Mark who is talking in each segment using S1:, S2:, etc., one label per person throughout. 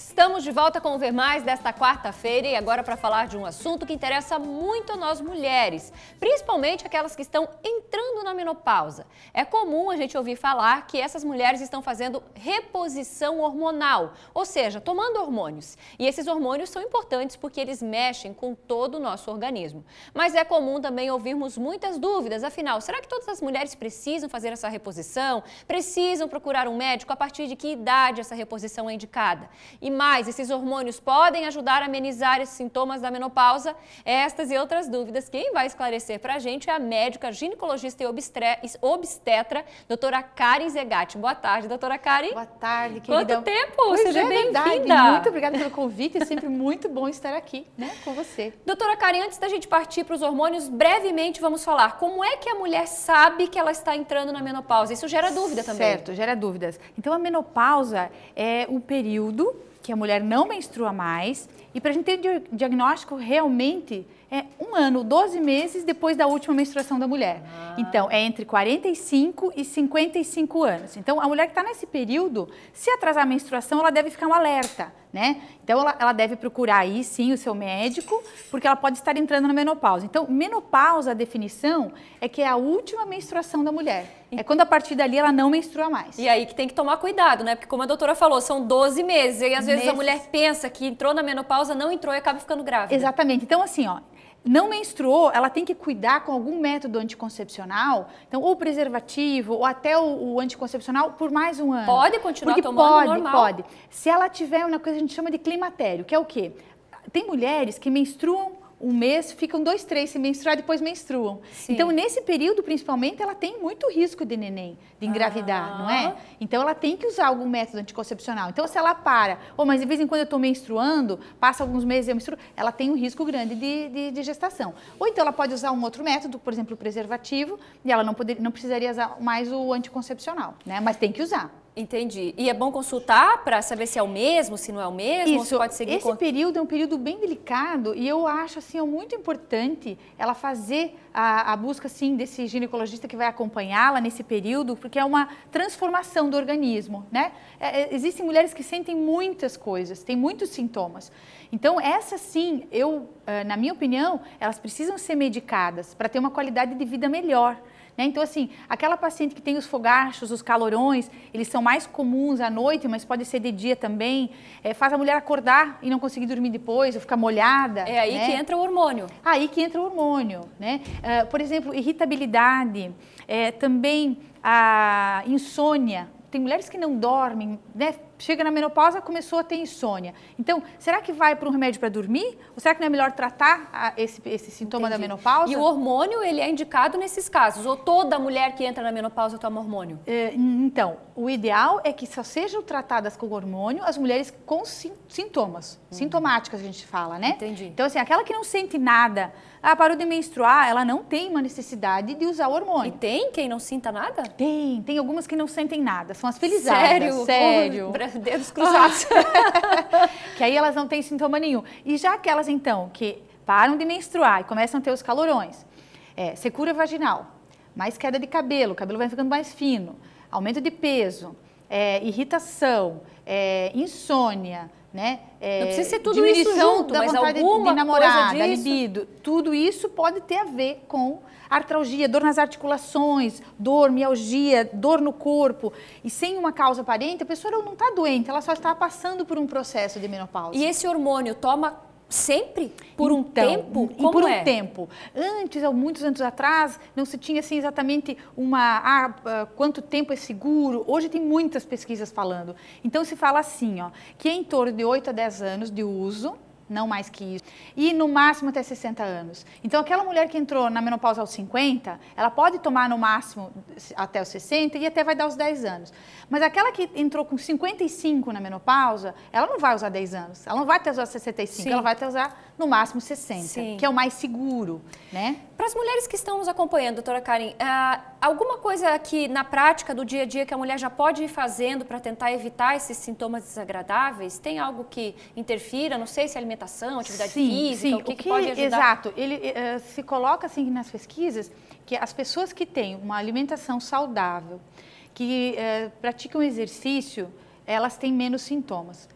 S1: Estamos de volta com o Ver Mais desta quarta-feira e agora para falar de um assunto que interessa muito a nós mulheres, principalmente aquelas que estão entrando na menopausa. É comum a gente ouvir falar que essas mulheres estão fazendo reposição hormonal, ou seja, tomando hormônios. E esses hormônios são importantes porque eles mexem com todo o nosso organismo. Mas é comum também ouvirmos muitas dúvidas, afinal, será que todas as mulheres precisam fazer essa reposição? Precisam procurar um médico? A partir de que idade essa reposição é indicada? E mais, esses hormônios podem ajudar a amenizar esses sintomas da menopausa? Estas e outras dúvidas, quem vai esclarecer para a gente é a médica ginecologista e obstetra, doutora Karen Zegatti. Boa tarde, doutora Karen.
S2: Boa tarde, querida.
S1: Quanto tempo? Seja bem-vinda.
S2: Muito obrigada pelo convite, é sempre muito bom estar aqui, né, com você.
S1: Doutora Karen, antes da gente partir para os hormônios, brevemente vamos falar como é que a mulher sabe que ela está entrando na menopausa? Isso gera dúvida também.
S2: Certo, gera dúvidas. Então, a menopausa é o período que a mulher não menstrua mais, e para a gente ter o diagnóstico realmente é 1 ano, 12 meses depois da última menstruação da mulher. Então, é entre 45 e 55 anos. Então, a mulher que está nesse período, se atrasar a menstruação, ela deve ficar um alerta, né? Então, ela deve procurar aí, sim, o seu médico, porque ela pode estar entrando na menopausa. Então, menopausa, a definição, é que é a última menstruação da mulher. É quando, a partir dali, ela não menstrua mais.
S1: E aí que tem que tomar cuidado, né? Porque, como a doutora falou, são 12 meses. E, às vezes, a mulher pensa que entrou na menopausa, não entrou e acaba ficando grávida.
S2: Exatamente. Então, assim, ó, não menstruou, ela tem que cuidar com algum método anticoncepcional, então ou preservativo ou até o anticoncepcional por mais 1 ano.
S1: Pode continuar tomando normal?
S2: Pode. Se ela tiver uma coisa que a gente chama de climatério, que é o quê? Tem mulheres que menstruam 1 mês, ficam 2, 3 sem menstruar, depois menstruam. Sim. Então, nesse período, principalmente, ela tem muito risco de neném, de engravidar, não é? Então, ela tem que usar algum método anticoncepcional. Então, se ela para, mas de vez em quando eu estou menstruando, passa alguns meses e eu menstruo, ela tem um risco grande de gestação. Ou então, ela pode usar um outro método, por exemplo, o preservativo, e ela não precisaria usar mais o anticoncepcional, né? Mas tem que usar.
S1: Entendi. E é bom consultar para saber se é o mesmo, se não é o mesmo?
S2: Isso,
S1: ou se pode seguir
S2: esse período é um período bem delicado e eu acho assim, muito importante ela fazer a busca assim, desse ginecologista que vai acompanhá-la nesse período, porque é uma transformação do organismo, né? Existem mulheres que sentem muitas coisas, têm muitos sintomas. Então, essas sim, na minha opinião, elas precisam ser medicadas para ter uma qualidade de vida melhor. Então, assim, aquela paciente que tem os fogachos, os calorões, eles são mais comuns à noite, mas pode ser de dia também, faz a mulher acordar e não conseguir dormir depois, ou ficar molhada.
S1: É aí que entra o hormônio.
S2: Aí que entra o hormônio, né? Por exemplo, irritabilidade, também a insônia. Tem mulheres que não dormem, né? Chega na menopausa, começou a ter insônia. Então, será que vai para um remédio para dormir? Ou será que não é melhor tratar esse sintoma da menopausa?
S1: E o hormônio, ele é indicado nesses casos? Ou toda mulher que entra na menopausa toma hormônio?
S2: Então, o ideal é que só sejam tratadas com hormônio as mulheres com sintomas, sintomáticas a gente fala, né?
S1: Entendi.
S2: Então, assim, aquela que não sente nada, parou de menstruar, ela não tem uma necessidade de usar o hormônio.
S1: E tem quem não sinta nada?
S2: Tem algumas que não sentem nada, são as felizadas.
S1: Sério? Dedos cruzados.
S2: Que aí elas não têm sintoma nenhum. E já aquelas, então, que param de menstruar e começam a ter os calorões, secura vaginal, mais queda de cabelo, o cabelo vai ficando mais fino, aumento de peso, irritação, insônia, né?
S1: Não precisa ser tudo isso junto,
S2: da
S1: mas
S2: vontade
S1: alguma
S2: de namorar,
S1: coisa
S2: da
S1: disso.
S2: libido. Tudo isso pode ter a ver com artralgia, dor nas articulações, dor, mialgia, dor no corpo. E sem uma causa aparente, a pessoa não está doente, ela só está passando por um processo de menopausa.
S1: E esse hormônio toma sempre? Por um tempo?
S2: Como por um tempo. Antes, muitos anos atrás, não se tinha assim exatamente quanto tempo é seguro. Hoje tem muitas pesquisas falando. Então se fala assim, que é em torno de 8 a 10 anos de uso, não mais que isso, e no máximo até 60 anos. Então, aquela mulher que entrou na menopausa aos 50, ela pode tomar no máximo até os 60 e até vai dar os 10 anos. Mas aquela que entrou com 55 na menopausa, ela não vai usar 10 anos, ela não vai até usar 65, Sim. Ela vai até usar no máximo 60, Sim. Que é o mais seguro, né?
S1: Para as mulheres que estão nos acompanhando, doutora Karen, alguma coisa que na prática do dia a dia que a mulher já pode ir fazendo para tentar evitar esses sintomas desagradáveis? Tem algo que interfira? Não sei se é alimentação, atividade física, o que pode ajudar?
S2: Exato, ele se coloca assim nas pesquisas que as pessoas que têm uma alimentação saudável, que praticam exercício, elas têm menos sintomas.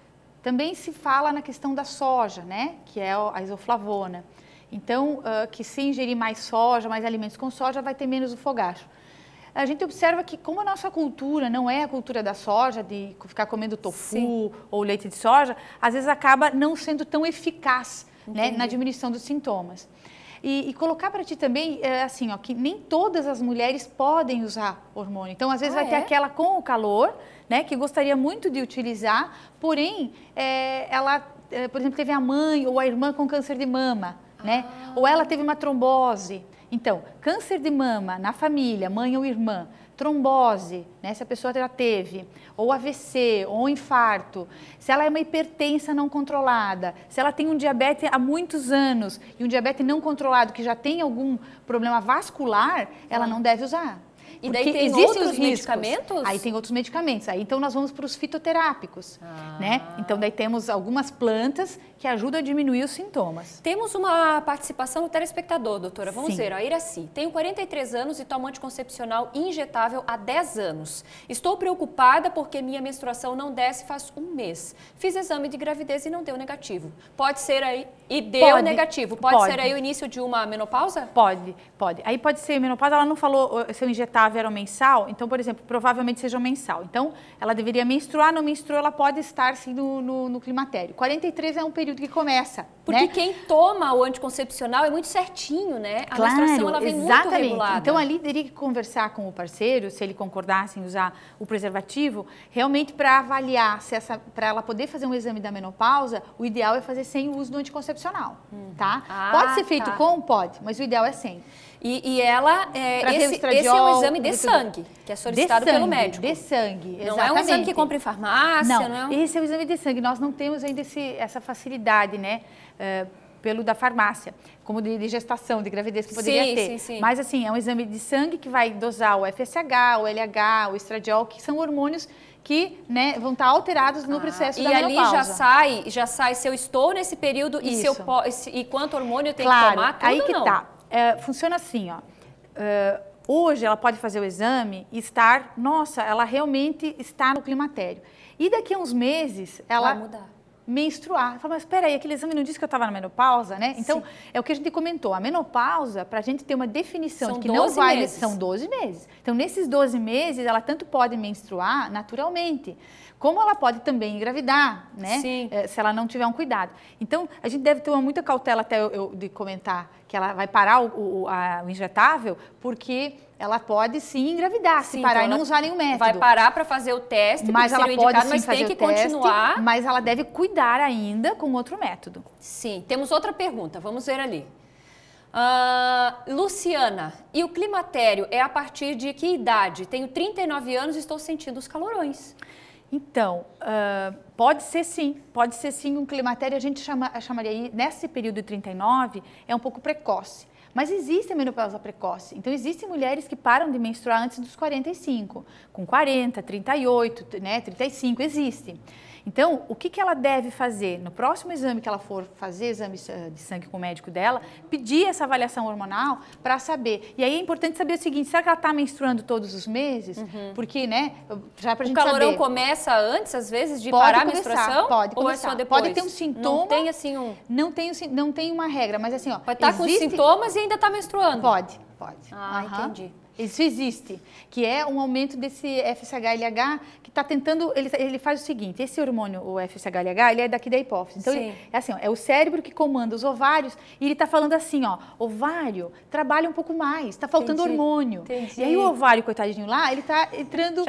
S2: Também se fala na questão da soja, né? Que é a isoflavona. Então, que se ingerir mais soja, mais alimentos com soja, vai ter menos o fogacho. A gente observa que como a nossa cultura não é a cultura da soja, de ficar comendo tofu ou leite de soja, às vezes acaba não sendo tão eficaz, né, na diminuição dos sintomas. E colocar para ti também, assim, ó, que nem todas as mulheres podem usar hormônio. Então, às vezes vai ter aquela com o calor, né, que gostaria muito de utilizar, porém, ela, por exemplo, teve a mãe ou a irmã com câncer de mama, né, ou ela teve uma trombose. Então, câncer de mama na família, mãe ou irmã, trombose, né, se a pessoa já teve, ou AVC, ou infarto, se ela é uma hipertensa não controlada, se ela tem um diabetes há muitos anos e um diabetes não controlado que já tem algum problema vascular, ela não deve usar.
S1: E daí tem outros medicamentos?
S2: Aí tem outros medicamentos. Aí então nós vamos para os fitoterápicos, né? Então daí temos algumas plantas que ajudam a diminuir os sintomas.
S1: Temos uma participação do telespectador, doutora. Vamos ver, a Iraci. Tenho 43 anos e tomo anticoncepcional injetável há 10 anos. Estou preocupada porque minha menstruação não desce faz um mês. Fiz exame de gravidez e não deu negativo. Pode ser aí... E deu negativo. Pode ser aí o início de uma menopausa?
S2: Pode. Aí pode ser menopausa. Ela não falou se eu injetável era mensal. Então, por exemplo, provavelmente seja mensal. Então, ela deveria menstruar. Não menstruou, ela pode estar sim no climatério. 43 é um período que começa.
S1: Porque quem toma o anticoncepcional é muito certinho, né? A menstruação ela vem muito regulada.
S2: Então, ali teria que conversar com o parceiro, se ele concordasse em usar o preservativo, realmente para avaliar, para ela poder fazer um exame da menopausa, o ideal é fazer sem o uso do anticoncepcional, tá? Pode ser feito com? Pode, mas o ideal é sem.
S1: E ela, esse é um exame de sangue, que é solicitado pelo médico.
S2: De sangue, exatamente.
S1: Não é um exame que compra em farmácia, não é?
S2: Esse é o exame de sangue. Nós não temos ainda essa facilidade, né? Pelo da farmácia, como de gestação, de gravidez que poderia ter.
S1: Sim.
S2: Mas assim, é um exame de sangue que vai dosar o FSH, o LH, o estradiol, que são hormônios que, né, vão estar alterados no processo da menopausa.
S1: E ali já sai se eu estou nesse período e quanto hormônio eu tenho que tomar, tudo
S2: aí que tá. Funciona assim, ó. Hoje ela pode fazer o exame e estar, nossa, ela realmente está no climatério. E daqui a uns meses ela...
S1: Vai mudar.
S2: Menstruar. Fala, mas espera aí, aquele exame não disse que eu estava na menopausa, né? Então, é o que a gente comentou. A menopausa, para a gente ter uma definição de que não vai...
S1: meses.
S2: São 12 meses. Então, nesses 12 meses, ela tanto pode menstruar naturalmente, como ela pode também engravidar, né?
S1: Sim.
S2: Se ela não tiver um cuidado. Então, a gente deve ter muita cautela até de comentar que ela vai parar o injetável, porque... ela pode sim engravidar, se parar então e não usar nenhum método.
S1: Vai parar para fazer o teste,
S2: mas ela pode sim
S1: mas
S2: fazer
S1: tem que
S2: o teste,
S1: continuar.
S2: Mas ela deve cuidar ainda com outro método.
S1: Sim, temos outra pergunta, vamos ver ali. Luciana, e o climatério é a partir de que idade? Tenho 39 anos e estou sentindo os calorões.
S2: Então, pode ser sim um climatério, a gente chamaria, nesse período de 39, é um pouco precoce. Mas existe a menopausa precoce. Então, existem mulheres que param de menstruar antes dos 45, com 40, 38, né, 35, existe. Então, o que ela deve fazer? No próximo exame que ela for fazer, exame de sangue com o médico dela, pedir essa avaliação hormonal para saber. E aí é importante saber o seguinte, será que ela está menstruando todos os meses? Porque, né, já para a gente saber. O
S1: calorão começa antes, às vezes, de parar a menstruação?
S2: Pode começar.
S1: Ou é só depois?
S2: Pode ter um sintoma.
S1: Não tem, assim,
S2: Não tem uma regra, mas assim, ó.
S1: Pode estar com sintomas e ainda está menstruando?
S2: Pode.
S1: Entendi.
S2: Isso existe, que é um aumento desse FSH-LH que está tentando, ele faz o seguinte, esse hormônio, o FSH-LH, ele é daqui da hipófise. Então, é assim, ó, é o cérebro que comanda os ovários e ele está falando assim, ó, ovário, trabalha um pouco mais, está faltando hormônio. E aí o ovário, coitadinho lá, ele está entrando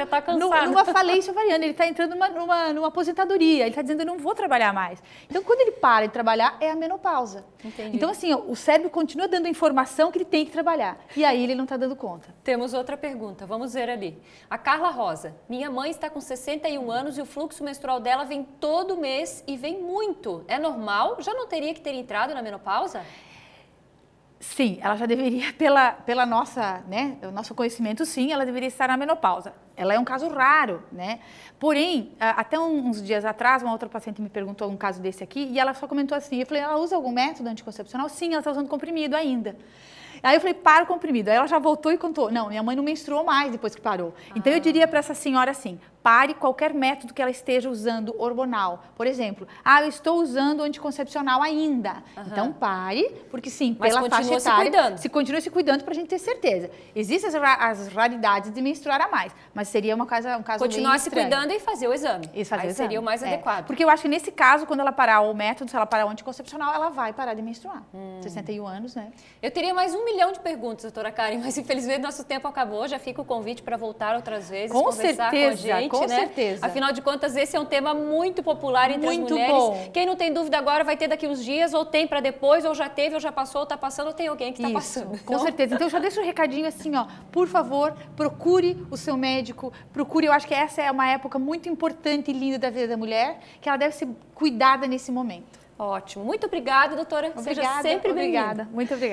S2: numa falência ovariana, ele está entrando numa aposentadoria, ele está dizendo, eu não vou trabalhar mais. Então, quando ele para de trabalhar, é a menopausa. Então, assim, ó, o cérebro continua dando a informação que ele tem que trabalhar. E aí ele não está dando conta.
S1: Temos outra pergunta, vamos ver ali. A Carla Rosa. Minha mãe está com 61 anos e o fluxo menstrual dela vem todo mês e vem muito. É normal? Já não teria que ter entrado na menopausa?
S2: Sim, ela já deveria, pela nossa, né, o nosso conhecimento, sim, ela deveria estar na menopausa. Ela é um caso raro, né? Porém, até uns dias atrás, uma outra paciente me perguntou um caso desse aqui e ela só comentou assim, eu falei, ela usa algum método anticoncepcional? Sim, ela está usando comprimido ainda. Aí eu falei, para o comprimido. Aí ela já voltou e contou, não, minha mãe não menstruou mais depois que parou. Então eu diria para essa senhora assim, pare qualquer método que ela esteja usando hormonal. Por exemplo, eu estou usando anticoncepcional ainda. Então pare, porque sim, pela faixa etária, continua se cuidando para a gente ter certeza. Existem as raridades de menstruar a mais, mas seria um caso
S1: continuar se cuidando e fazer o exame.
S2: Isso, fazer o exame.
S1: Seria o mais adequado.
S2: Porque eu acho que nesse caso, quando ela parar o método, se ela parar o anticoncepcional, ela vai parar de menstruar. 61 anos, né?
S1: Eu teria mais 1 milhão de perguntas, doutora Karen, mas infelizmente nosso tempo acabou. Já fica o convite para voltar outras vezes, conversar com a gente,
S2: com
S1: né?
S2: certeza.
S1: Afinal de contas, esse é um tema muito popular entre as mulheres.
S2: Bom.
S1: Quem não tem dúvida agora vai ter daqui uns dias, ou tem para depois, ou já teve, ou já passou, ou está passando, ou tem alguém que está passando.
S2: Com certeza. Então, eu já deixo um recadinho assim, ó, por favor, procure o seu médico, procure, eu acho que essa é uma época muito importante e linda da vida da mulher, que ela deve ser cuidada nesse momento.
S1: Ótimo. Muito obrigada, doutora.
S2: Obrigada,
S1: Seja sempre bem-vinda.
S2: Muito obrigada.